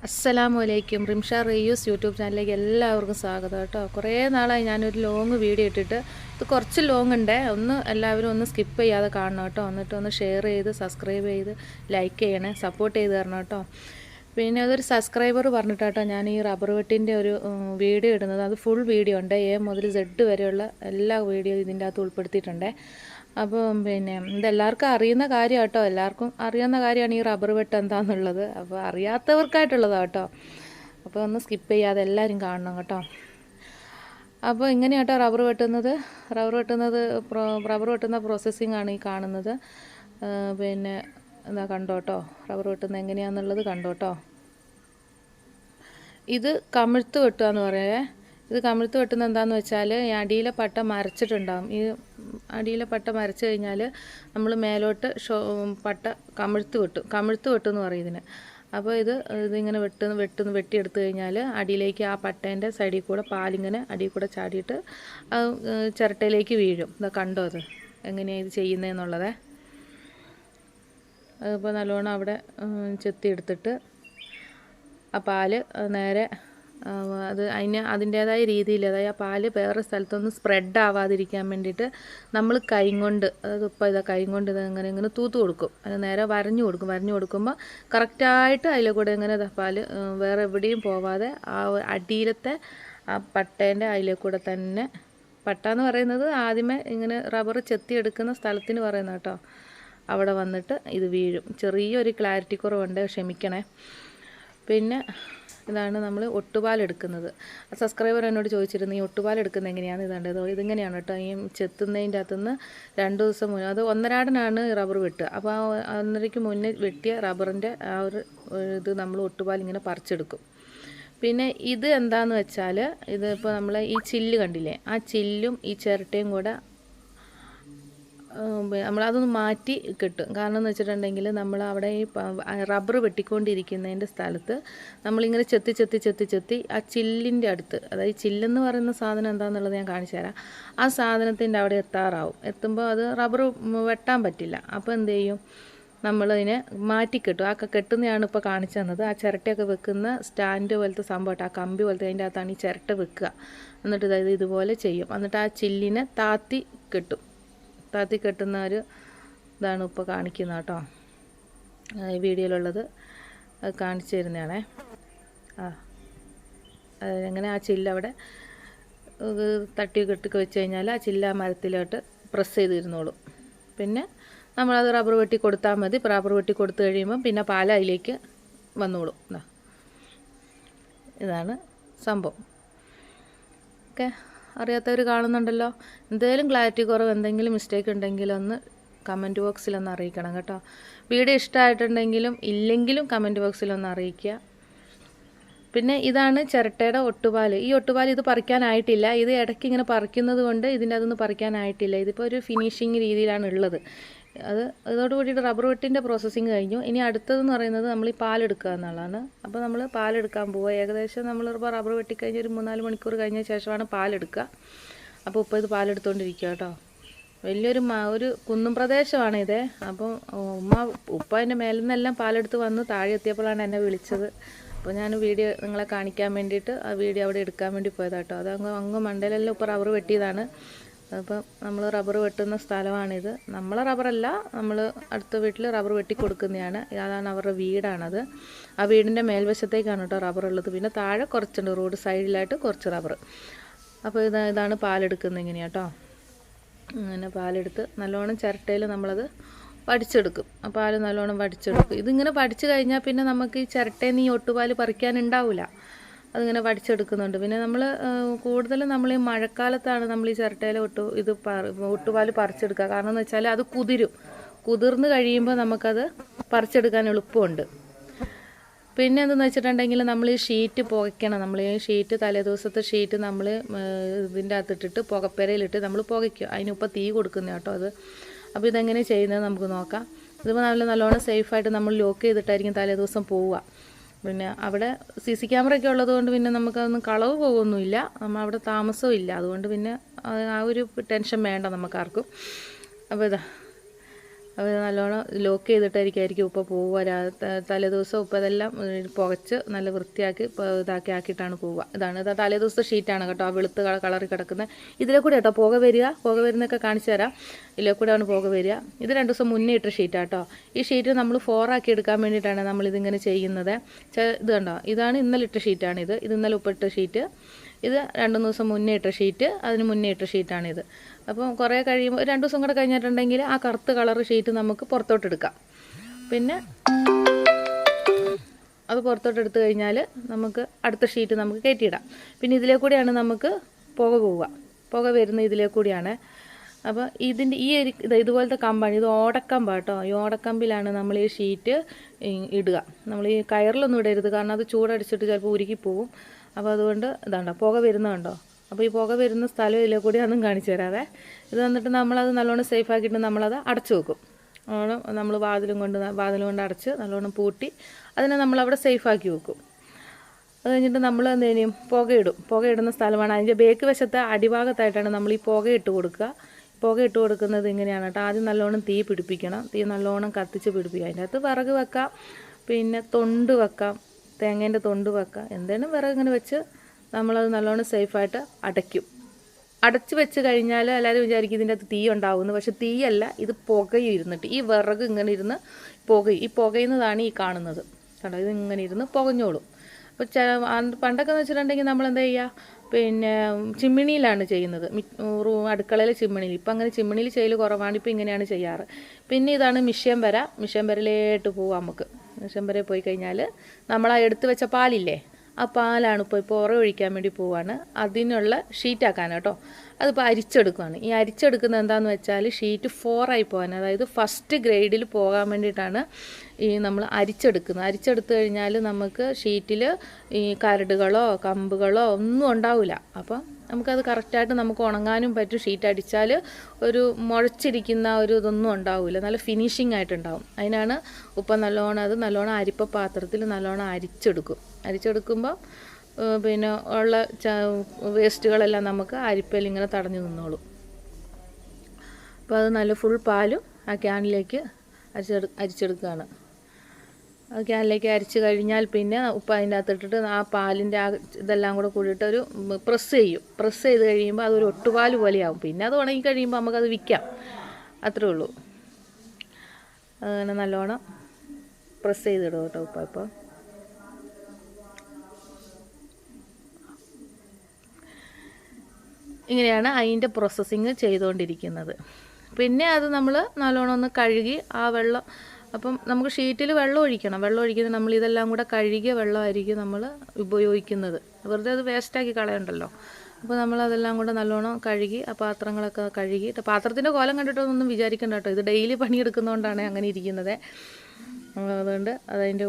അസ്സലാമലൈക്കും. Rimsha Reus YouTube ചാനലിലേക്ക് എല്ലാവർക്കും സ്വാഗതം കേട്ടോ. കുറേ നാളായി ഞാനൊരു ലോങ് വീഡിയോ ഇട്ടിട്ട്. ഇത് കുറച്ച് ലോങ് ഉണ്ട്. എല്ലാവരും ഒന്ന് സ്കിപ്പ് ചെയ്യാതെ കാണണം കേട്ടോ. എന്നിട്ട് ഒന്ന് ഷെയർ ചെയ്ത് സബ്സ്ക്രൈബ് ചെയ്ത് ലൈക്ക് ചെയ്യണേ, സപ്പോർട്ട് ചെയ്ത് തരണം കേട്ടോ. പിന്നെ അതൊരു സബ്സ്ക്രൈബർ പറഞ്ഞിട്ടാട്ടോ ഞാൻ ഈ റബ്ബർ വെട്ടിൻ്റെ ഒരു വീഡിയോ ഇടുന്നത്. അത് ഫുൾ വീഡിയോ ഉണ്ട്, എ മുതൽ സെഡ് വരെയുള്ള എല്ലാ വീഡിയോ ഇതിൻ്റെ അകത്ത് ഉൾപ്പെടുത്തിയിട്ടുണ്ട്. അപ്പോൾ പിന്നെ ഇതെല്ലാവർക്കും അറിയുന്ന കാര്യം കേട്ടോ, എല്ലാവർക്കും അറിയാവുന്ന കാര്യമാണ് ഈ റബ്ബർ വെട്ട് എന്താണെന്നുള്ളത്. അപ്പോൾ അറിയാത്തവർക്കായിട്ടുള്ളതാണ് കേട്ടോ. അപ്പോൾ ഒന്ന് സ്കിപ്പ് ചെയ്യാതെ എല്ലാവരും കാണണം കേട്ടോ. അപ്പോൾ ഇങ്ങനെയാട്ടോ റബ്ബർ വെട്ടുന്നത്. റബ്ബർ വെട്ടുന്ന പ്രോസസ്സിംഗ് ആണ് ഈ കാണുന്നത്. പിന്നെ എന്താ കണ്ടോട്ടോ, റബ്ബർ വെട്ടുന്നത് എങ്ങനെയാണെന്നുള്ളത് കണ്ടോട്ടോ. ഇത് കമിഴ്ത്ത് വെട്ടുക എന്ന് പറയേ. ഇത് കമിഴ്ത്ത് വെട്ടുന്നത് എന്താണെന്ന് വെച്ചാൽ ഈ അടിയിലെ പട്ട മരച്ചിട്ടുണ്ടാകും. ഈ അടിയിലെ പട്ട മരച്ച് കഴിഞ്ഞാൽ നമ്മൾ മേലോട്ട് പട്ട കമിഴ്ത്ത് വെട്ടും എന്ന് പറയും ഇതിന്. അപ്പോൾ ഇതിങ്ങനെ വെട്ടിയെടുത്ത് കഴിഞ്ഞാൽ അടിയിലേക്ക് ആ പട്ടേൻ്റെ സൈഡിൽ കൂടെ പാലിങ്ങനെ അടിയിൽ കൂടെ ചാടിയിട്ട് ചിരട്ടയിലേക്ക് വീഴും. ഇതാ കണ്ടോ അത് എങ്ങനെയാണ് ഇത് ചെയ്യുന്നതെന്നുള്ളത്. അതിപ്പോൾ നല്ലോണം അവിടെ ചെത്തിയെടുത്തിട്ട് ആ പാല് നേരെ അതിൻ്റേതായ രീതിയിൽ, അതായത് ആ പാല് വേറെ സ്ഥലത്തൊന്നും സ്പ്രെഡ് ആവാതിരിക്കാൻ വേണ്ടിയിട്ട് നമ്മൾ കൈ കൊണ്ട്, അതായത് ഇപ്പോൾ കൈ കൊണ്ട് ഇങ്ങനെ തൂത്ത് കൊടുക്കും. അത് നേരെ വരഞ്ഞു കൊടുക്കുമ്പോൾ കറക്റ്റായിട്ട് അതിലെ കൂടെ ഇങ്ങനെ പാല് വേറെ എവിടെയും പോവാതെ ആ അടിയിലത്തെ ആ പട്ടേൻ്റെ അതിലെ കൂടെ തന്നെ, പട്ട എന്ന് പറയുന്നത് ആദ്യമേ ഇങ്ങനെ റബ്ബർ ചെത്തിയെടുക്കുന്ന സ്ഥലത്തിന് പറയുന്നത് കേട്ടോ, അവിടെ വന്നിട്ട് ഇത് വീഴും. ചെറിയൊരു ക്ലാരിറ്റി കുറവുണ്ട്, ക്ഷമിക്കണേ. പിന്നെ ഇതാണ് നമ്മൾ ഒട്ടുപാലെടുക്കുന്നത്. സബ്സ്ക്രൈബർ എന്നോട് ചോദിച്ചിരുന്നു ഈ ഒട്ടുപാലെടുക്കുന്നത് എങ്ങനെയാണ്. ഇതിങ്ങനെയാണ് കേട്ടോ. ഈ ചെത്തുന്നതിൻ്റെ അകത്തുനിന്ന് 2 ദിവസം മുന്നേ, അത് ഒന്നരാടനാണ് റബ്ബർ വെട്ടുക. അപ്പോൾ ആ 1.5 മുന്നേ വെട്ടിയ റബ്ബറിൻ്റെ ആ ഒരു ഇത് നമ്മൾ ഒട്ടുപാൽ ഇങ്ങനെ പറിച്ചെടുക്കും. പിന്നെ ഇത് എന്താണെന്ന് വെച്ചാൽ, ഇതിപ്പോൾ നമ്മൾ ഈ ചില്ല് കണ്ടില്ലേ, ആ ചില്ലും ഈ ചിരട്ടയും കൂടെ നമ്മളതൊന്ന് മാറ്റി കിട്ടും. കാരണം എന്ന് വെച്ചിട്ടുണ്ടെങ്കിൽ നമ്മൾ അവിടെ ഈ റബ്ബർ വെട്ടിക്കൊണ്ടിരിക്കുന്നതിൻ്റെ സ്ഥലത്ത് നമ്മളിങ്ങനെ ചെത്തി ആ ചില്ലിൻ്റെ അടുത്ത്, അതായത് ചില്ലെന്ന് പറയുന്ന സാധനം എന്താണെന്നുള്ളത് ഞാൻ കാണിച്ചു തരാം. ആ സാധനത്തിൻ്റെ അവിടെ എത്തുമ്പോൾ അത് റബ്ബർ വെട്ടാൻ പറ്റില്ല. അപ്പോൾ എന്ത് ചെയ്യും, നമ്മളതിനെ മാറ്റിക്കെട്ടും. ആ കെട്ടുന്നതാണ് ഇപ്പോൾ കാണിച്ചു തന്നത്. ആ ചിരട്ടയൊക്കെ വെക്കുന്ന സ്റ്റാൻഡ് പോലത്തെ സംഭവം, ആ കമ്പി പോലത്തെ, അതിൻ്റെ അകത്താണ് ഈ ചിരട്ട വെക്കുക. എന്നിട്ട് ഇതുപോലെ ചെയ്യും. എന്നിട്ട് ആ ചില്ലിനെ താത്തി കെട്ടുന്ന ഒരു ഇതാണ് ഇപ്പോൾ കാണിക്കുന്നത് കേട്ടോ. ഈ വീഡിയോയിലുള്ളത് അത് കാണിച്ചു തരുന്നതാണേ. അങ്ങനെ ആ ചില്ല് അവിടെ തട്ടി കെട്ടിക്ക് വെച്ച് കഴിഞ്ഞാൽ ആ ചില്ല് ആ മരത്തിലോട്ട് പ്രസ് ചെയ്തിരുന്നോളും. പിന്നെ നമ്മളത് റബ്ബർ വെട്ടി കൊടുത്താൽ മതി. റബ്ബർ വെട്ടി കൊടുത്തു കഴിയുമ്പം പിന്നെ പാൽ അതിലേക്ക് വന്നോളും. ഇതാണ് സംഭവം. ഓക്കെ, അറിയാത്തവർ കാണുന്നുണ്ടല്ലോ. എന്തെങ്കിലും ക്ലാരിറ്റി കുറവ്, എന്തെങ്കിലും മിസ്റ്റേക്ക് ഉണ്ടെങ്കിൽ ഒന്ന് കമൻറ്റ് ബോക്സിലൊന്ന് അറിയിക്കണം കേട്ടോ. വീഡിയോ ഇഷ്ടമായിട്ടുണ്ടെങ്കിലും ഇല്ലെങ്കിലും കമൻറ്റ് ബോക്സിലൊന്ന് അറിയിക്കുക. പിന്നെ ഇതാണ് ചിരട്ടയുടെ ഒട്ടുപാൽ. ഈ ഒട്ടുപാൽ ഇത് പറിക്കാനായിട്ടില്ല. ഇത് ഇടയ്ക്ക് ഇങ്ങനെ പറിക്കുന്നത് കൊണ്ട് ഇതിൻ്റെ അതൊന്നും പറിക്കാനായിട്ടില്ല. ഇതിപ്പോൾ ഒരു ഫിനിഷിങ് രീതിയിലാണ് ഉള്ളത്. ഇതോടുകൂടിയിട്ട് റബ്ബർ വെട്ടിൻ്റെ പ്രോസസ്സിങ് കഴിഞ്ഞു. ഇനി അടുത്തതെന്ന് പറയുന്നത് നമ്മൾ ഈ പാലെടുക്കുക എന്നുള്ളതാണ്. അപ്പോൾ നമ്മൾ പാലെടുക്കാൻ പോവുക. ഏകദേശം നമ്മളിപ്പോൾ റബ്ബർ വെട്ടിക്കഴിഞ്ഞ് ഒരു 3-4 മണിക്കൂർ കഴിഞ്ഞ ശേഷമാണ് പാലെടുക്കുക. അപ്പോൾ ഇപ്പോൾ ഇത് പാലെടുത്തുകൊണ്ടിരിക്കുക കേട്ടോ. ഒരു കുന്നും പ്രദേശമാണ് ഇത്. അപ്പം ഉപ്പ അതിൻ്റെ മേലിൽ നിന്നെല്ലാം പാലെടുത്ത് വന്ന് താഴെ എത്തിയപ്പോഴാണ് എന്നെ വിളിച്ചത്. അപ്പോൾ ഞാൻ വീഡിയോ നിങ്ങളെ കാണിക്കാൻ വേണ്ടിയിട്ട് ആ വീഡിയോ അവിടെ എടുക്കാൻ വേണ്ടി പോയതാട്ടോ. അത് അങ്ങ് മണ്ടയിലെല്ലാം ഇപ്പോൾ റബ്ബർ വെട്ടിയതാണ്. അപ്പം നമ്മൾ റബ്ബർ വെട്ടുന്ന സ്ഥലമാണിത്. നമ്മളെ റബ്ബറല്ല, നമ്മൾ അടുത്ത വീട്ടിൽ റബ്ബർ വെട്ടി കൊടുക്കുന്നതാണ്. അതാണ് അവരുടെ വീടാണത്. ആ വീടിൻ്റെ മേൽവശത്തേക്കാണ് കേട്ടോ റബ്ബർ ഉള്ളത്. പിന്നെ താഴെ കുറച്ചുണ്ട്, റോഡ് സൈഡിലായിട്ട് കുറച്ച് റബ്ബർ. അപ്പോൾ ഇതാണ് പാലെടുക്കുന്നത് ഇങ്ങനെയാണ് കേട്ടോ. അങ്ങനെ പാലെടുത്ത് നല്ലോണം ചിരട്ടയിൽ നമ്മളത് വടിച്ചെടുക്കും. ആ പാൽ നല്ലോണം വടിച്ചെടുക്കും. ഇതിങ്ങനെ വടിച്ചു കഴിഞ്ഞാൽ പിന്നെ നമുക്ക് ഈ ചിരട്ടയിൽ നിന്ന് ഈ ഒട്ടുപാൽ പറിക്കാനുണ്ടാവില്ല. അതിങ്ങനെ വടിച്ചെടുക്കുന്നുണ്ട്. പിന്നെ കൂടുതലും നമ്മൾ ഈ മഴക്കാലത്താണ് നമ്മൾ ഈ ചിരട്ടയിലെ ഒട്ടുപാൽ പറിച്ചെടുക്കുക. കാരണം എന്ന് വെച്ചാൽ അത് കുതിർന്ന് കഴിയുമ്പോൾ നമുക്കത് പറിച്ചെടുക്കാൻ എളുപ്പമുണ്ട്. പിന്നെ എന്തെന്ന് വെച്ചിട്ടുണ്ടെങ്കിൽ നമ്മൾ ഈ ഷീറ്റ് പുകയ്ക്കണം. നമ്മൾ ഈ ഷീറ്റ് തലേദിവസത്തെ ഷീറ്റ് നമ്മൾ ഇതിൻ്റെ അകത്തിട്ടിട്ട് പുകപ്പേരയിലിട്ട് നമ്മൾ പുകയ്ക്കും. അതിനിപ്പോൾ തീ കൊടുക്കുന്ന കേട്ടോ അത്. അപ്പോൾ ഇതെങ്ങനെ ചെയ്യുന്നത് നമുക്ക് നോക്കാം. ഇതിപ്പോൾ നല്ലോണം സേഫായിട്ട് നമ്മൾ ലോക്ക് ചെയ്തിട്ടായിരിക്കും തലേദിവസം പോവുക. പിന്നെ അവിടെ CC ക്യാമറയൊക്കെ ഉള്ളതുകൊണ്ട് പിന്നെ നമുക്കതൊന്നും കളവ് പോകുമൊന്നുമില്ല. നമ്മൾ അവിടെ താമസവും ഇല്ല. അതുകൊണ്ട് പിന്നെ ആ ഒരു ടെൻഷൻ വേണ്ട നമുക്കാർക്കും. അപ്പോൾ അത് നല്ലോണം ലോക്ക് ചെയ്തിട്ടായിരിക്കും ഉപ്പ പോവുക. തലേദിവസം ഉപ്പ ഇതെല്ലാം പുകച്ച് നല്ല വൃത്തിയാക്കി ആക്കിയിട്ടാണ് പോവുക. ഇത് തലേദിവസത്തെ ഷീറ്റാണ് കേട്ടോ, ആ വെളുത്ത് കളറിൽ കിടക്കുന്നത്. ഇതിലെ കൂടെ കേട്ടോ പുക വരുന്നൊക്കെ കാണിച്ചു തരാം. ഇതിലെ കൂടെയാണ് പുക വരിക. ഇത് 2 ദിവസം മുന്നേ ഇട്ട ഷീറ്റാണ് കേട്ടോ. ഈ ഷീറ്റ് നമ്മൾ 4 ആക്കി എടുക്കാൻ വേണ്ടിയിട്ടാണ് നമ്മളിതിങ്ങനെ ചെയ്യുന്നത്. ഇത് കണ്ടോ, ഇതാണ് ഇന്നലെ ഇട്ട ഷീറ്റാണിത്. ഇത് ഇന്നലെ ഉപ്പിട്ട ഷീറ്റ്. ഇത് 2-3 ദിവസം മുന്നേ ഇട്ട ഷീറ്റ്, അതിന് മുന്നേ ഇട്ട ഷീറ്റാണിത്. അപ്പം കുറേ കഴിയുമ്പോൾ 2 ദിവസം കൂടെ കഴിഞ്ഞിട്ടുണ്ടെങ്കിൽ ആ കറുത്ത കളർ ഷീറ്റ് നമുക്ക് പുറത്തോട്ടെടുക്കാം. പിന്നെ അത് പുറത്തോട്ടെടുത്ത് കഴിഞ്ഞാൽ നമുക്ക് അടുത്ത ഷീറ്റ് നമുക്ക് കയറ്റിയിടാം. പിന്നെ ഇതിലേ കൂടിയാണ് നമുക്ക് പുക വരുന്ന ഇതിലേ കൂടിയാണ്. അപ്പോൾ ഇതിൻ്റെ ഇതുപോലത്തെ കമ്പാണ്, ഇത് ഓടക്കമ്പാണ് കേട്ടോ. ഈ ഓടക്കമ്പിലാണ് നമ്മൾ ഈ ഷീറ്റ് ഇടുക. നമ്മൾ ഈ കയറിലൊന്നും ഇടരുത്, കാരണം അത് ചൂടടിച്ചിട്ട് ചിലപ്പോൾ ഉരുക്കിപ്പോവും. അപ്പോൾ അതുകൊണ്ട് ഇതാണ്ടോ പുക വരുന്നുണ്ടോ. അപ്പോൾ ഈ പുക വരുന്ന സ്ഥലം ഇതിലെ കൂടി ഒന്നും കാണിച്ചു തരാതെ. ഇത് വന്നിട്ട് നമ്മളത് നല്ലോണം സേഫ് ആക്കിയിട്ട് നമ്മളത് അടച്ചു വെക്കും. നമ്മൾ വാതിലും കൊണ്ട് അടച്ച് നല്ലോണം പൂട്ടി അതിനെ നമ്മളവിടെ സേഫാക്കി വെക്കും. അത് കഴിഞ്ഞിട്ട് നമ്മൾ എന്ത് ചെയ്യും, പുകയിടുന്ന സ്ഥലമാണ്. അതിൻ്റെ ബേക്ക് വശത്തെ അടിഭാഗത്തായിട്ടാണ് നമ്മൾ ഈ പുകയിട്ട് കൊടുക്കുക. പുകയിട്ട് കൊടുക്കുന്നത് ഇങ്ങനെയാണ് കേട്ടോ. ആദ്യം നല്ലോണം തീ പിടിപ്പിക്കണം. തീ നല്ലോണം കത്തിച്ച് പിടിപ്പിക്കുക. അതിൻ്റെ അകത്ത് വിറക് വെക്കാം, പിന്നെ തൊണ്ട് വെക്കാം, തേങ്ങേൻ്റെ തൊണ്ട് വെക്കാം. എന്തെങ്കിലും വിറക് ഇങ്ങനെ വെച്ച് നമ്മളത് നല്ലോണം സേഫായിട്ട് അടച്ച് വെച്ച് കഴിഞ്ഞാൽ എല്ലാവരും വിചാരിക്കും ഇതിൻ്റെ അകത്ത് തീ ഉണ്ടാവുമെന്ന്. പക്ഷെ തീയല്ല, ഇത് പുകയും ഇരുന്നിട്ട് ഈ വിറക് ഇങ്ങനെ ഇരുന്ന് ഈ പുകയുന്നതാണ് ഈ കാണുന്നത് കണ്ടോ. ഇത് ഇങ്ങനെ ഇരുന്ന് പുകഞ്ഞോളും. അപ്പോൾ പണ്ടൊക്കെ എന്ന് വെച്ചിട്ടുണ്ടെങ്കിൽ നമ്മളെന്താ ചെയ്യുക, പിന്നെ ചിമ്മിണിയിലാണ് ചെയ്യുന്നത്. അടുക്കളയിൽ ചിമ്മിണിയിൽ. ഇപ്പം അങ്ങനെ ചിമ്മിണിയിൽ ചെയ്യൽ കുറവാണ്. ഇപ്പം ഇങ്ങനെയാണ് ചെയ്യാറ്. പിന്നെ ഇതാണ് മിഷ്യൻ വരയിലോട്ട് പോവാം നമുക്ക്. മിഷ്യൻ വരയിൽ പോയി കഴിഞ്ഞാൽ നമ്മൾ ആ എടുത്ത് വെച്ച പാലില്ലേ, ആ പാലാണ് ഇപ്പോൾ ഒഴിക്കാൻ വേണ്ടി പോവാണ്. അതിനുള്ള ഷീറ്റാക്കാൻ കേട്ടോ. അതിപ്പോൾ അരിച്ചെടുക്കുകയാണ്. ഈ അരിച്ചെടുക്കുന്നത് എന്താണെന്ന് വെച്ചാൽ ഷീറ്റ് 4 ആയി പോകാൻ, അതായത് ഫസ്റ്റ് ഗ്രേഡിൽ പോകാൻ വേണ്ടിയിട്ടാണ് ഈ നമ്മൾ അരിച്ചെടുക്കുന്നത്. അരിച്ചെടുത്ത് കഴിഞ്ഞാൽ നമുക്ക് ഷീറ്റിൽ ഈ കരടുകളോ കമ്പുകളോ ഒന്നും ഉണ്ടാവില്ല. അപ്പം നമുക്കത് കറക്റ്റായിട്ട് നമുക്ക് ഉണങ്ങാനും പറ്റും. ഷീറ്റ് അടിച്ചാൽ ഒരു മുഴച്ചിരിക്കുന്ന ഒരു ഇതൊന്നും ഉണ്ടാവില്ല, നല്ല ഫിനിഷിംഗ് ആയിട്ടുണ്ടാവും. അതിനാണ് ഉപ്പ നല്ലോണം അരിപ്പ പാത്രത്തിൽ നല്ലോണം അരിച്ചെടുക്കുമ്പോൾ പിന്നെ ഉള്ള വേസ്റ്റുകളെല്ലാം നമുക്ക് അരിപ്പയിൽ ഇങ്ങനെ തടഞ്ഞു നിന്നോളും. അപ്പോൾ അത് നല്ല ഫുൾ പാലും ആ ക്യാനിലേക്ക് അരിച്ചെടുക്കുകയാണ്. ആ ക്യാനിലേക്ക് അരിച്ച് കഴിഞ്ഞാൽ പിന്നെ ഉപ്പ് അതിൻ്റെ അകത്തിട്ടിട്ട് ആ പാലിൻ്റെ ആ ഇതെല്ലാം കൂടെ കൂടിയിട്ട് ഒരു പ്രസ് ചെയ്ത് കഴിയുമ്പോൾ അതൊരു ഒട്ടുപാൽ പോലെയാവും. പിന്നെ അത് ഉണങ്ങി കഴിയുമ്പോൾ നമുക്കത് വിൽക്കാം, അത്രേ ഉള്ളൂ. അങ്ങനെ നല്ലോണം പ്രസ് ചെയ്തിടും കേട്ടോ ഉപ്പ. ഇപ്പോൾ ഇങ്ങനെയാണ് അതിൻ്റെ പ്രോസസ്സിങ് ചെയ്തുകൊണ്ടിരിക്കുന്നത്. പിന്നെ അത് നമ്മൾ നല്ലോണം ഒന്ന് കഴുകി ആ വെള്ളം, അപ്പം നമുക്ക് ഷീറ്റിൽ വെള്ളം ഒഴിക്കുന്നത് നമ്മൾ ഇതെല്ലാം കൂടെ കഴുകിയ വെള്ളമായിരിക്കും നമ്മൾ ഉപയോഗിക്കുന്നത്. വെറുതെ അത് വേസ്റ്റാക്കി കളയണ്ടല്ലോ. അപ്പോൾ നമ്മളതെല്ലാം കൂടെ നല്ലോണം കഴുകി ആ പാത്രങ്ങളൊക്കെ കഴുകി. പാത്രത്തിൻ്റെ കോലം കണ്ടിട്ടൊന്നും വിചാരിക്കണ്ട കേട്ടോ, ഇത് ഡെയിലി പണിയെടുക്കുന്നതുകൊണ്ടാണ് അങ്ങനെ ഇരിക്കുന്നത്. അതുകൊണ്ട് അതതിൻ്റെ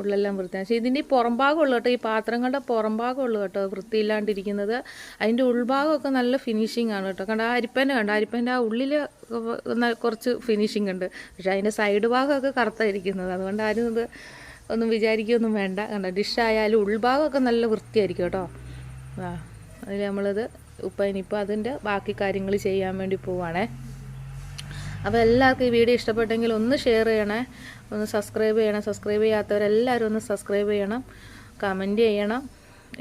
ഉള്ളെല്ലാം വൃത്തിയാണ്. പക്ഷേ ഇതിൻ്റെ ഈ പുറംഭാഗമുള്ളൂ കേട്ടോ, ഈ പാത്രങ്ങളുടെ പുറംഭാഗമുള്ളൂ കേട്ടോ വൃത്തിയില്ലാണ്ടിരിക്കുന്നത്. അതിൻ്റെ ഉൾഭാഗമൊക്കെ നല്ല ഫിനിഷിംഗ് ആണ് കേട്ടോ. കണ്ട ആ അരിപ്പേൻ്റെ ആ ഉള്ളിൽ കുറച്ച് ഫിനിഷിംഗ് ഉണ്ട്. പക്ഷേ അതിൻ്റെ സൈഡ് ഭാഗമൊക്കെ കറുത്തായിരിക്കുന്നത്. അതുകൊണ്ട് ആരും ഇത് ഒന്നും വിചാരിക്കുകയൊന്നും വേണ്ട. കണ്ട ഡിഷായാലും ഉൾഭാഗമൊക്കെ നല്ല വൃത്തിയായിരിക്കും കേട്ടോ. അതിൽ നമ്മളിത് ഇനിയിപ്പോൾ അതിൻ്റെ ബാക്കി കാര്യങ്ങൾ ചെയ്യാൻ വേണ്ടി പോവുകയാണേ. അപ്പോൾ എല്ലാവർക്കും ഈ വീഡിയോ ഇഷ്ടപ്പെട്ടെങ്കിൽ ഒന്ന് ഷെയർ ചെയ്യണേ, ഒന്ന് സബ്സ്ക്രൈബ് ചെയ്യാത്തവരെല്ലാവരും ഒന്ന് സബ്സ്ക്രൈബ് ചെയ്യണം, കമൻറ്റ് ചെയ്യണം.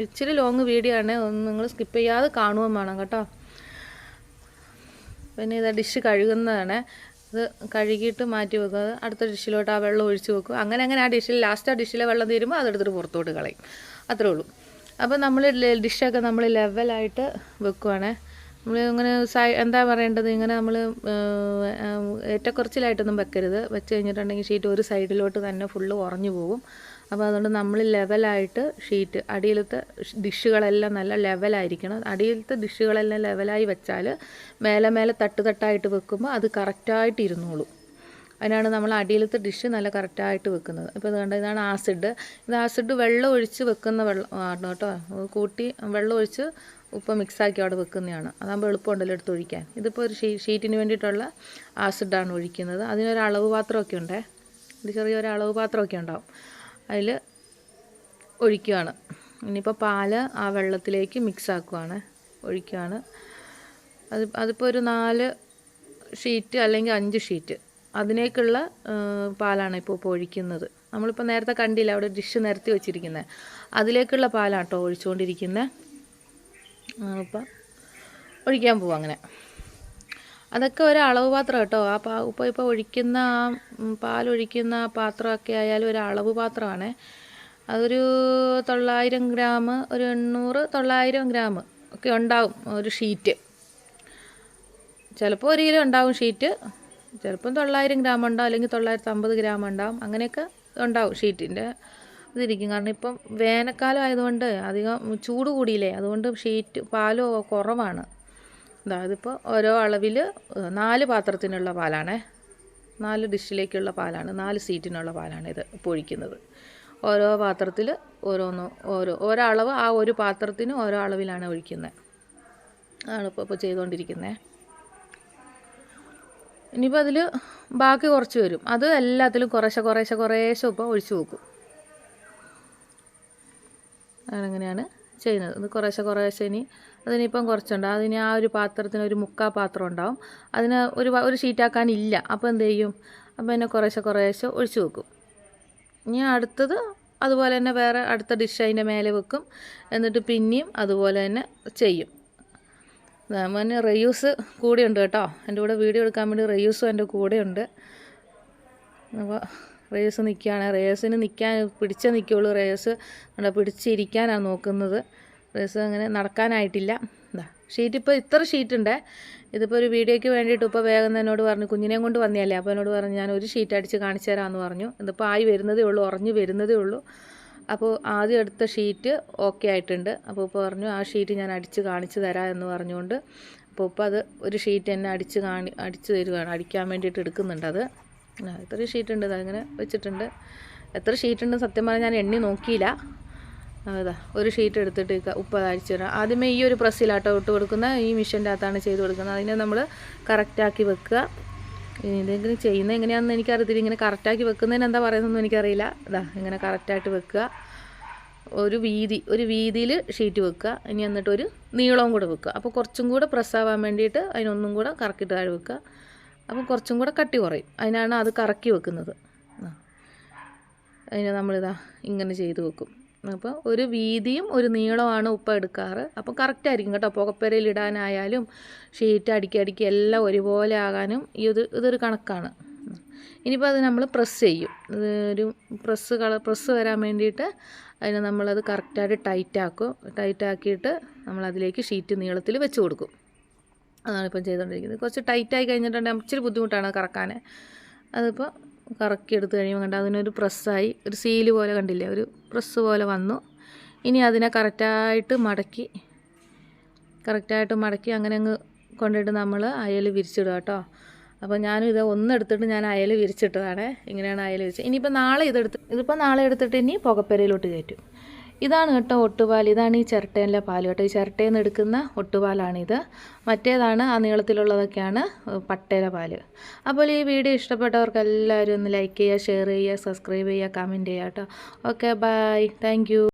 ഇച്ചിരി ലോങ് വീഡിയോ ആണ്, ഒന്ന് നിങ്ങൾ സ്കിപ്പ് ചെയ്യാതെ കാണുകയും വേണം കേട്ടോ. പിന്നെ ഇത് ഡിഷ് കഴുകുന്നതാണ്. ഇത് കഴുകിയിട്ട് മാറ്റി വെക്കുക, അടുത്ത ഡിഷിലോട്ട് ആ വെള്ളം ഒഴിച്ച് വെക്കും. അങ്ങനെ ആ ലാസ്റ്റ് ആ ഡിഷിലെ വെള്ളം തീരുമ്പോൾ അതെടുത്തിട്ട് പുറത്തോട്ട് കളയും, അത്രേ ഉള്ളൂ. അപ്പോൾ നമ്മൾ ഡിഷൊക്കെ നമ്മൾ ലെവലായിട്ട് വെക്കുവാണേ. നമ്മൾ ഇങ്ങനെ എന്താ പറയേണ്ടത്, ഇങ്ങനെ നമ്മൾ ഏറ്റക്കുറച്ചിലായിട്ടൊന്നും വെക്കരുത്. വെച്ച് കഴിഞ്ഞിട്ടുണ്ടെങ്കിൽ ഷീറ്റ് ഒരു സൈഡിലോട്ട് തന്നെ ഫുള്ള് ഉറഞ്ഞു പോകും. അപ്പോൾ അതുകൊണ്ട് നമ്മൾ ലെവലായിട്ട് ഷീറ്റ് അടിയിലത്തെ ഡിഷുകളെല്ലാം നല്ല ലെവലായിരിക്കണം. അടിയിലത്തെ ഡിഷുകളെല്ലാം ലെവലായി വെച്ചാൽ മേലെ തട്ടായിട്ട് വെക്കുമ്പോൾ അത് കറക്റ്റായിട്ട് ഇരുന്നോളും. അതിനാണ് നമ്മൾ അടിയിലത്തെ ഡിഷ് നല്ല കറക്റ്റായിട്ട് വെക്കുന്നത്. ഇപ്പോൾ ഇതാണ് ആസിഡ്. ഇത് ആസിഡ് വെള്ളം ഒഴിച്ച് വെക്കുന്ന വെള്ളം ആണ് കേട്ടോ. കൂട്ടി വെള്ളം ഒഴിച്ച് ഉപ്പ് മിക്സാക്കി അവിടെ വെക്കുന്നതാണ്. അതാകുമ്പോൾ എളുപ്പമുണ്ടല്ലോ എടുത്തൊഴിക്കാൻ. ഇതിപ്പോൾ ഒരു ഷീറ്റിന് വേണ്ടിയിട്ടുള്ള ആസിഡാണ് ഒഴിക്കുന്നത്. അതിനൊരു അളവ് പാത്രമൊക്കെ ഉണ്ടേ, ഒരു ചെറിയൊരു അളവ് പാത്രമൊക്കെ ഉണ്ടാവും. അതിൽ ഒഴിക്കുകയാണ്. ഇനിയിപ്പോൾ പാല് ആ വെള്ളത്തിലേക്ക് ഒഴിക്കുകയാണ്. അതിപ്പോൾ ഒരു 4 ഷീറ്റ് അല്ലെങ്കിൽ 5 ഷീറ്റ് അതിനേക്കുള്ള പാലാണ് ഇപ്പോൾ ഒഴിക്കുന്നത്. നമ്മളിപ്പോൾ നേരത്തെ കണ്ടില്ല, അവിടെ ഡിഷ് നിരത്തി വെച്ചിരിക്കുന്നത്, അതിലേക്കുള്ള പാലാണ് കേട്ടോ ഒഴിച്ചുകൊണ്ടിരിക്കുന്നത്. ഇപ്പം ഒഴിക്കാൻ പോവാം അങ്ങനെ. അതൊക്കെ ഒരു അളവ് പാത്രം കേട്ടോ. ആ ഇപ്പോൾ ഒഴിക്കുന്ന പാലൊഴിക്കുന്ന പാത്രമൊക്കെ ആയാലും ഒരു അളവ് പാത്രമാണ്. അതൊരു 900 ഗ്രാം, ഒരു 800-900 ഗ്രാം ഒക്കെ ഉണ്ടാവും ഒരു ഷീറ്റ്. ചിലപ്പോൾ 1 കിലോ ഉണ്ടാവും ഷീറ്റ്, ചിലപ്പം 900 ഗ്രാം ഉണ്ടാവും, അല്ലെങ്കിൽ 950 ഗ്രാം ഉണ്ടാവും. അങ്ങനെയൊക്കെ ഉണ്ടാവും ഷീറ്റിൻ്റെ ഇതിരിക്കും. കാരണം ഇപ്പം വേനൽക്കാലം ആയതുകൊണ്ട് അധികം ചൂട് കൂടിയില്ലേ, അതുകൊണ്ട് ഷീറ്റ് പാല് കുറവാണ്. ഇതിപ്പോൾ ഓരോ അളവിൽ 4 പാത്രത്തിനുള്ള പാലാണേ, 4 ഡിഷിലേക്കുള്ള പാലാണ്, 4 സീറ്റിനുള്ള പാലാണ് ഇത് ഇപ്പോൾ ഒഴിക്കുന്നത്. ഓരോ പാത്രത്തിൽ ഓരോ അളവ്, ആ ഒരു പാത്രത്തിന് ഓരോ അളവിലാണ് ഒഴിക്കുന്നത്. അതാണ് ഇപ്പോൾ ചെയ്തുകൊണ്ടിരിക്കുന്നത്. ഇനിയിപ്പോൾ അതിൽ ബാക്കി കുറച്ച് വരും, അത് എല്ലാത്തിലും കുറേശ്ശെ ഇപ്പോൾ ഒഴിച്ചു വെക്കും. അങ്ങനെയാണ് ചെയ്യുന്നത്. ഇത് കുറേശ്ശെ ഇനി അതിനിപ്പം കുറച്ചുണ്ട്, അതിന് ആ ഒരു പാത്രത്തിന് ഒരു 3/4 പാത്രം ഉണ്ടാവും. അതിന് ഒരു ഷീറ്റാക്കാനില്ല. അപ്പോൾ എന്ത് ചെയ്യും, അപ്പോൾ പിന്നെ കുറേശ്ശെ ഒഴിച്ചു വെക്കും. ഇനി അടുത്തത് അതുപോലെ തന്നെ വേറെ അടുത്ത ഡിഷ് അതിൻ്റെ മേലെ വെക്കും. എന്നിട്ട് പിന്നെയും അതുപോലെ തന്നെ ചെയ്യും. പിന്നെ റെയൂസ് കൂടെയുണ്ട് കേട്ടോ, എൻ്റെ കൂടെ വീഡിയോ എടുക്കാൻ വേണ്ടി റെയൂസും എൻ്റെ കൂടെയുണ്ട്. അപ്പോൾ റേസ് നിൽക്കുകയാണ്. റേസിന് നിൽക്കുള്ളൂ. റേസ് പിടിച്ചിരിക്കാനാണ് നോക്കുന്നത്. റേസ് അങ്ങനെ നടക്കാനായിട്ടില്ല. ഷീറ്റ് ഇപ്പോൾ ഇത്ര ഷീറ്റുണ്ട്. ഇതിപ്പോൾ ഒരു വീഡിയോയ്ക്ക് വേണ്ടിയിട്ട് ഇപ്പോൾ വേഗം എന്നോട് പറഞ്ഞു, കുഞ്ഞിനെയും കൊണ്ട് വന്നതല്ലേ, അപ്പോൾ എന്നോട് പറഞ്ഞു ഞാൻ ഒരു ഷീറ്റ് അടിച്ച് കാണിച്ചു തരാമെന്ന് പറഞ്ഞു. ഇതിപ്പോൾ ആയി വരുന്നതേ ഉള്ളൂ, ഉറഞ്ഞു വരുന്നതേ ഉള്ളൂ. അപ്പോൾ ആദ്യം എടുത്ത ഷീറ്റ് ഓക്കെ ആയിട്ടുണ്ട്. അപ്പോൾ ഇപ്പോൾ പറഞ്ഞു ആ ഷീറ്റ് ഞാൻ അടിച്ച് കാണിച്ചു തരാം എന്ന് പറഞ്ഞുകൊണ്ട് അപ്പോൾ ഇപ്പോൾ അത് ഒരു ഷീറ്റ് എന്നെ അടിച്ച് തരുവാണ്, അടിക്കാൻ വേണ്ടിയിട്ട് എടുക്കുന്നുണ്ട്. അത് ഇത്ര ഷീറ്റ് ഉണ്ട്, അതങ്ങനെ വെച്ചിട്ടുണ്ട്. എത്ര ഷീറ്റ് ഉണ്ട് സത്യം പറഞ്ഞാൽ ഞാൻ എണ്ണി നോക്കിയില്ല. അതാ ഒരു ഷീറ്റ് എടുത്തിട്ട് ഉപ്പ് അടിച്ചു തരാം. ആദ്യമേ ഈ ഒരു പ്രസ്സിലാട്ടോ ഇട്ട് കൊടുക്കുന്ന, ഈ മിഷീൻ്റെ അകത്താണ് ചെയ്ത് കൊടുക്കുന്നത്. അതിനെ നമ്മൾ കറക്റ്റാക്കി വെക്കുക. ഇതെങ്കിലും ചെയ്യുന്നത് എങ്ങനെയാണെന്ന് എനിക്കറിയത്തില്ല. ഇങ്ങനെ കറക്റ്റാക്കി വെക്കുന്നതിന് എന്താ പറയുന്നതെന്ന് എനിക്കറിയില്ല. ഇതാ ഇങ്ങനെ കറക്റ്റായിട്ട് വെക്കുക. ഒരു വീതിയിൽ ഷീറ്റ് വെക്കുക. ഇനി എന്നിട്ട് ഒരു നീളവും കൂടെ വെക്കുക. അപ്പോൾ കുറച്ചും കൂടെ പ്രസ്സാവാൻ വേണ്ടിയിട്ട് അതിനൊന്നും കൂടെ കറക്കിയിട്ട് താഴെ വെക്കുക. അപ്പം കുറച്ചും കൂടെ കട്ടി കുറയും. അതിനാണ് അത് കറക്കി വെക്കുന്നത്. അതിന് നമ്മളിതാ ഇങ്ങനെ ചെയ്ത് വെക്കും. അപ്പോൾ ഒരു വീതിയും ഒരു നീളമാണ് ഉപ്പ എടുക്കാറ്. അപ്പോൾ കറക്റ്റായിരിക്കും കേട്ടോ. പുകപ്പരയിൽ ഇടാനായാലും ഷീറ്റ് അടുക്കി എല്ലാം ഒരുപോലെ ആകാനും ഇതൊരു കണക്കാണ്. ഇനിയിപ്പോൾ അത് നമ്മൾ പ്രസ് ചെയ്യും. ഒരു പ്രസ് വരാൻ വേണ്ടിയിട്ട് അതിന് നമ്മളത് കറക്റ്റായിട്ട് ടൈറ്റാക്കിയിട്ട് നമ്മളതിലേക്ക് ഷീറ്റ് നീളത്തിൽ വെച്ച് കൊടുക്കും. അതാണിപ്പം ചെയ്തുകൊണ്ടിരിക്കുന്നത്. കുറച്ച് ടൈറ്റായി കഴിഞ്ഞിട്ടുണ്ടെങ്കിൽ ഇച്ചിരി ബുദ്ധിമുട്ടാണ് കറക്കാൻ. അതിപ്പോൾ കറക്കി എടുത്ത് കഴിയുമ്പോൾ കണ്ട അതിനൊരു പ്രസ്സായി, ഒരു സീല് പോലെ കണ്ടില്ലേ, ഒരു പ്രസ് പോലെ വന്നു. ഇനി അതിനെ കറക്റ്റായിട്ട് മടക്കി അങ്ങനെ അങ്ങ് കൊണ്ടിട്ട് നമ്മൾ അയൽ വിരിച്ചിടുക കേട്ടോ. അപ്പോൾ ഞാനും ഇത് ഒന്നെടുത്തിട്ട് ഞാൻ അയൽ വിരിച്ചിട്ടതാണ്. ഇങ്ങനെയാണ് അയൽ വിരിച്ചത്. ഇനിയിപ്പോൾ നാളെ എടുത്തിട്ട് ഇനി പുകപ്പരയിലോട്ട് കയറ്റും. ഇതാണ് കേട്ടോ ഒട്ടുപാൽ. ഇതാണ് ഈ ചിരട്ടേൻ്റെ പാൽ കേട്ടോ. ഈ ചിരട്ടയിൽ നിന്ന് എടുക്കുന്ന ഒട്ടുപാലാണിത്. മറ്റേതാണ് ആ നീളത്തിലുള്ളതൊക്കെയാണ് പട്ടേലെ പാൽ. അപ്പോൾ ഈ വീഡിയോ ഇഷ്ടപ്പെട്ടവർക്ക് എല്ലാവരും ഒന്ന് ലൈക്ക് ചെയ്യുക, ഷെയർ ചെയ്യുക, സബ്സ്ക്രൈബ് ചെയ്യുക, കമൻറ്റ് ചെയ്യുക കേട്ടോ. Okay, bye, thank U.